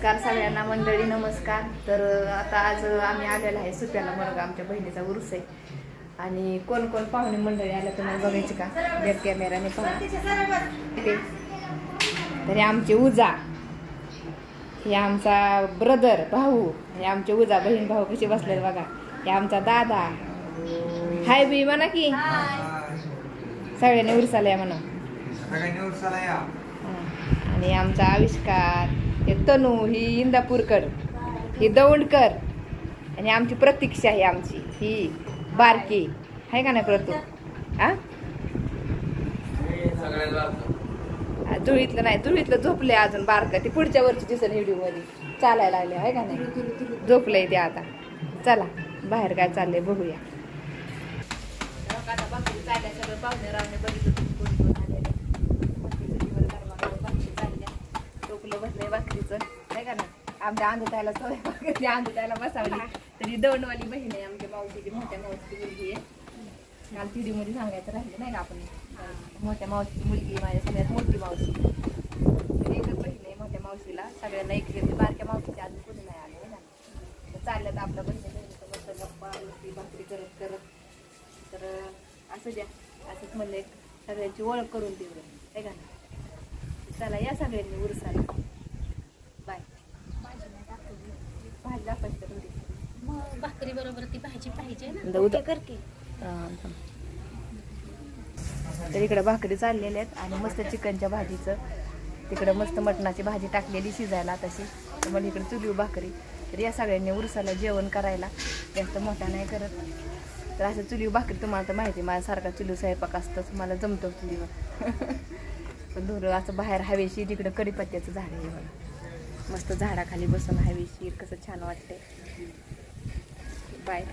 नमस्कार सगळ्यांना मंडळी, नमस्कार. तर आता आज आम्ही आलेलो आहे सुप्याला मरग, आमच्या बहिणीचा उरूस आहे. आणि कोण कोण पाहुणे मंडळी आल्या तुम्हाला बघायची का? बॅक कॅमेराने पहा. तरी आमचे उजा, हे आमचा ब्रदर भाऊ, हे आमचे उजा बहीण भाऊ कसे बसले बघा. हे आमचा दादा. हाय बी म्हणा की सगळ्यांनी उरसाला या म्हणा. आणि आमचा आविष्कार, हे तनू, ही इंदापूरकर, ही दौंडकर, आणि आमची प्रतीक्षा आहे आमची ही बारकी आहे का नाही प्रतू? जुळीतलं नाही, जुळीतलं झोपले अजून बारका. ती पुढच्या वर्षी दिसेल व्हिडिओ मध्ये चालायला लागले आहे का नाही? झोपलंय ते आता. चला बाहेर काय चाललंय बघूया. आता बाकी चालल्या सगळं पाहुणे रावणे बघितलं बसलंय भाकरीचं नाही का ना. आमच्या आंधतायला सवय भाकरी, आंधतायला बसावली. तरी दौंडवाली बहीण आहे आमच्या मावशीची, मोठ्या मावशीची मुलगी आहे. काल व्हिडिओमध्ये सांगायचं राहिलं नाही का आपण. मोठ्या मावशीची मुलगी माझ्या सगळ्यात मोठी मावशी. तर एकच बहीण आहे मोठ्या मावशीला. सगळ्यांना एक घेतली. बारक्या मावशीच्या अजून कोणी नाही आले ना. तर चालल्यात आपल्या बहिणीचं मस्त गप्पा भाकरी करत करत. तर असं द्या, असंच म्हणलं एक सगळ्यांची ओळख करून देऊ आहे का ना. चला या सगळ्यांनी उरसाला. बाय. भाजी दाखवायची थोडी, मग भाकरी बरोबर ती भाजी पाहिजे ना. करते. तर इकडे भाकरी चाललेल्या आहेत आणि मस्त चिकनच्या भाजीचं, तिकडे मस्त मटणाची भाजी टाकलेली शिजायला तशी. तर मला इकडे चुलीव भाकरी. तर या सगळ्यांनी उरसाला जेवण करायला, जास्त मोठा नाही करत. तर असं चुलीव भाकरी तुम्हाला तर माहिती आहे, माझ्यासारखा चुलीव स्वयंपाक असतंच, मला जमतो चुलीवर. पण धुरं असं बाहेर हवेशीर, तिकडं कढीपत्त्याचं झाड आहे मला. मस्त झाडाखाली बसून हवेशीर कसं छान वाटतंय. बाय.